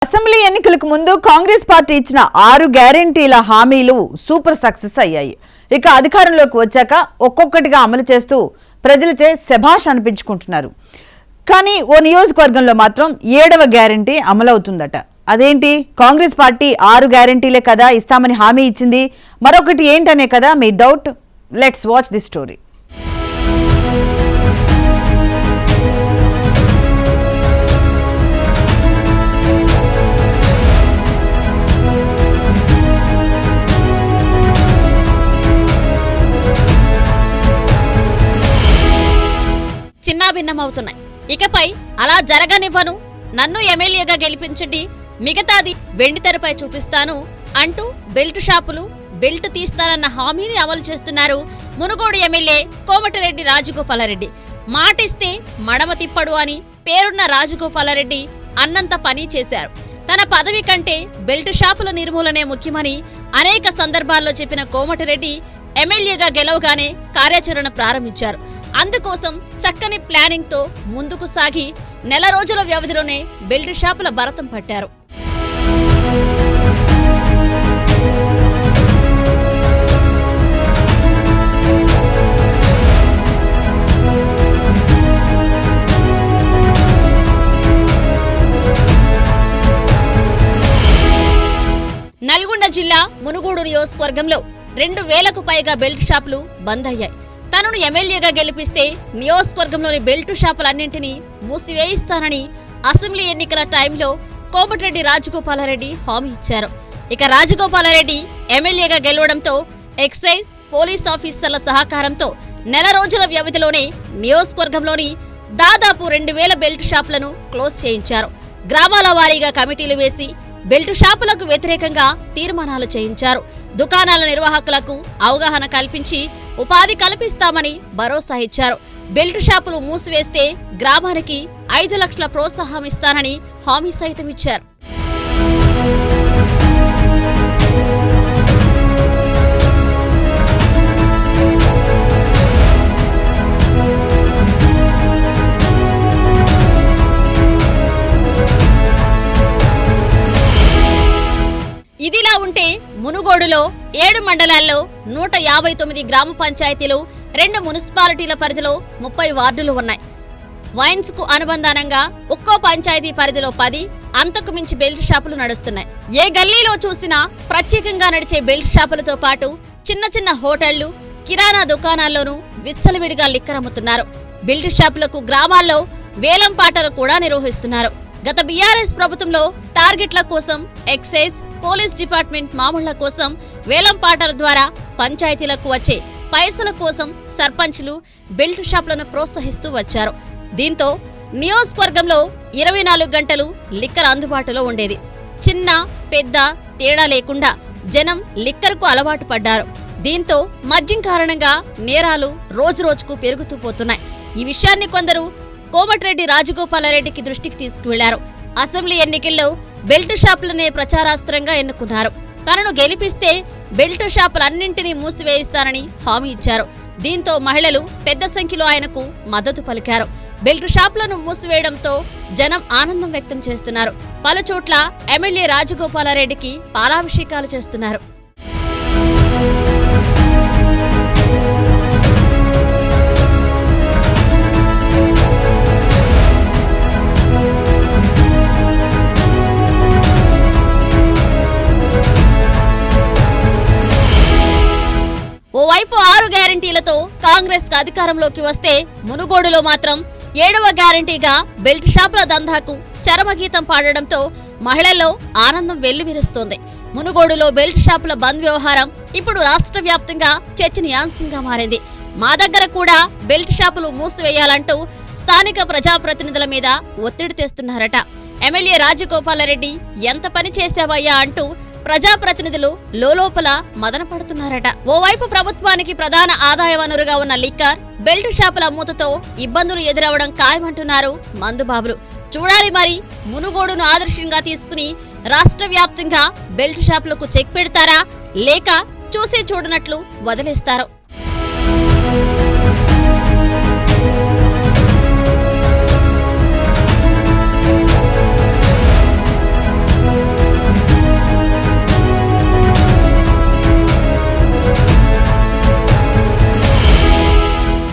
Assembly ఎన్నికలకు ముందు Congress party ఇచ్చిన 6 గ్యారెంటీల హామీలు సూపర్ సక్సెస్ అయ్యాయి. ఇక అధికారంలోకి వచ్చాక ఒక్కొక్కటిగా అమలు చేస్తూ ప్రజలచే శభాష్ అనిపించుకుంటున్నారు. కానీ ఓ నియోజకవర్గంలో మాత్రం 7వ గ్యారెంటీ అమలవుతుందట. అదేంటి? కాంగ్రెస్ పార్టీ 6 గ్యారెంటీలే కదా ఇస్తామని హామీ ఇచ్చింది, మరొకటి ఏంటనే కదా మీ doubt. Let's watch the story. చిన్నాభిన్నమవుతున్నాయి. ఇకపై అలా జరగనివ్వను, నన్ను ఎమ్మెల్యేగా గెలిపించండి, మిగతాది వెండితెరపై చూపిస్తాను అంటూ బెల్ట్ షాపులు బెల్ట్ తీస్తానన్న హామీని అమలు చేస్తున్నారు మునుగోడు ఎమ్మెల్యే కోమటిరెడ్డి రాజగోపాలరెడ్డి. మాటిస్తే మడమ తిప్పడు అని పేరున్న రాజగోపాలరెడ్డి అన్నంత పని చేశారు. తన పదవి కంటే బెల్ట్ షాపుల నిర్మూలనే ముఖ్యమని అనేక సందర్భాల్లో చెప్పిన కోమటిరెడ్డి ఎమ్మెల్యేగా గెలవగానే కార్యాచరణ ప్రారంభించారు. అందుకోసం చక్కని ప్లానింగ్ తో ముందుకు సాగి నెల రోజుల వ్యవధిలోనే బెల్ట్ షాపుల భరతం పట్టారు. నల్గొండ జిల్లా మునుగోడు నియోజకవర్గంలో 2000కు పైగా బెల్ట్ షాపులు బంద్ అయ్యాయి. తనను ఎమ్మెల్యేగా గెలిపిస్తే నియోజకవర్గంలోని బెల్ట్ షాపులన్నింటినీ మూసివేయిస్తానని అసెంబ్లీ ఎన్నికల టైంలో కోమటిరెడ్డి రాజగోపాలరెడ్డి హామీ ఇచ్చారు. ఇక రాజగోపాలరెడ్డి ఎమ్మెల్యేగా గెలవడంతో ఎక్సైజ్, పోలీస్ ఆఫీసర్ల సహకారంతో నెల రోజుల వ్యవధిలోనే నియోజకవర్గంలోని దాదాపు 2000 బెల్ట్ షాపులను క్లోజ్ చేయించారు. గ్రామాల వారీగా కమిటీలు వేసి బెల్ట్ షాపులకు వ్యతిరేకంగా తీర్మానాలు చేయించారు. దుకాణాల నిర్వాహకులకు అవగాహన కల్పించి ఉపాధి కల్పిస్తామని భరోసా ఇచ్చారు. బెల్ట్ షాపులు మూసివేస్తే గ్రామానికి 5 లక్షల ప్రోత్సాహం ఇస్తానని హామీ సైతం ఇచ్చారు. ఇదిలా ఉంటే మునుగోడులో 7 మండలాల్లో 159 గ్రామ పంచాయతీలు, 2 మున్సిపాలిటీల పరిధిలో 30 వార్డులు ఉన్నాయి. వైన్స్ కు అనుబంధంగా ఒక్కో పంచాయతీ పరిధిలో 10 అంతకు మించి బెల్ట్ షాపులు నడుస్తున్నాయి. ఏ గల్లీలో చూసినా ప్రత్యేకంగా నడిచే బెల్ట్ షాపులతో పాటు చిన్న చిన్న హోటళ్లు, కిరాణా దుకాణాల్లోనూ విచ్చలవిడిగా లిక్కర్ అమ్ముతున్నారు. బెల్ట్ షాపులకు గ్రామాల్లో వేలం పాటలు కూడా నిర్వహిస్తున్నారు. గత బీఆర్ఎస్ ప్రభుత్వంలో టార్గెట్ల కోసం ఎక్సైజ్, పోలీస్ డిపార్ట్మెంట్ మామూళ్ల కోసం వేలం పాటల ద్వారా పంచాయతీలకు వచ్చే పైసల కోసం సర్పంచ్లు బెల్ట్ షాపులను ప్రోత్సహిస్తూ వచ్చారు. దీంతో నియోజకవర్గంలో 24 గంటలు లిక్కర్ అందుబాటులో ఉండేది. చిన్న పెద్ద తేడా లేకుండా జనం లిక్కర్కు అలవాటు పడ్డారు. దీంతో మద్యం కారణంగా నేరాలు రోజురోజుకు పెరుగుతూ పోతున్నాయి. ఈ విషయాన్ని కొందరు కోమటిరెడ్డి రాజగోపాలరెడ్డికి దృష్టికి తీసుకువెళ్లారు. అసెంబ్లీ ఎన్నికల్లో బెల్ట్ షాపులనే ప్రచారాస్త్రంగా ఎన్నుకున్నారు. తనను గెలిపిస్తే బెల్ట్ షాపులన్నింటినీ మూసివేయిస్తానని హామీ ఇచ్చారు. దీంతో మహిళలు పెద్ద సంఖ్యలో ఆయనకు మద్దతు పలికారు. బెల్ట్ షాపులను మూసివేయడంతో జనం ఆనందం వ్యక్తం చేస్తున్నారు. పలుచోట్ల ఎమ్మెల్యే రాజగోపాలరెడ్డికి పాలాభిషేకాలు చేస్తున్నారు. ఓవైపు 6 గ్యారెంటీలతో కాంగ్రెస్ అధికారంలోకి వస్తే మునుగోడులో మాత్రం 7వ గ్యారెంటీగా బెల్ట్ షాపుల దందాకు చరమగీతం పాడడంతో మహిళల్లో ఆనందం వెల్లువిరుస్తోంది. మునుగోడులో బెల్ట్ షాపుల బంద్ వ్యవహారం ఇప్పుడు రాష్ట్ర వ్యాప్తంగా చర్చనీయాంశంగా మారింది. మా దగ్గర కూడా బెల్ట్ షాపులు మూసివేయాలంటూ స్థానిక ప్రజాప్రతినిధుల మీద ఒత్తిడి తెస్తున్నారట. ఎమ్మెల్యే రాజగోపాలరెడ్డి ఎంత పని చేశావయ్యా అంటూ ప్రజాప్రతినిధులు లోలోపల మదన పడుతున్నారట. ఓవైపు ప్రభుత్వానికి ప్రధాన ఆదాయ వనరుగా ఉన్న లిక్కర్, బెల్ట్ షాపుల మూతతో ఇబ్బందులు ఎదురవడం ఖాయమంటున్నారు మందుబాబులు. చూడాలి మరి మునుగోడును ఆదర్శంగా తీసుకుని రాష్ట్ర వ్యాప్తంగా బెల్ట్ షాపులకు చెక్ పెడతారా, లేక చూసి చూడనట్లు వదిలేస్తారో.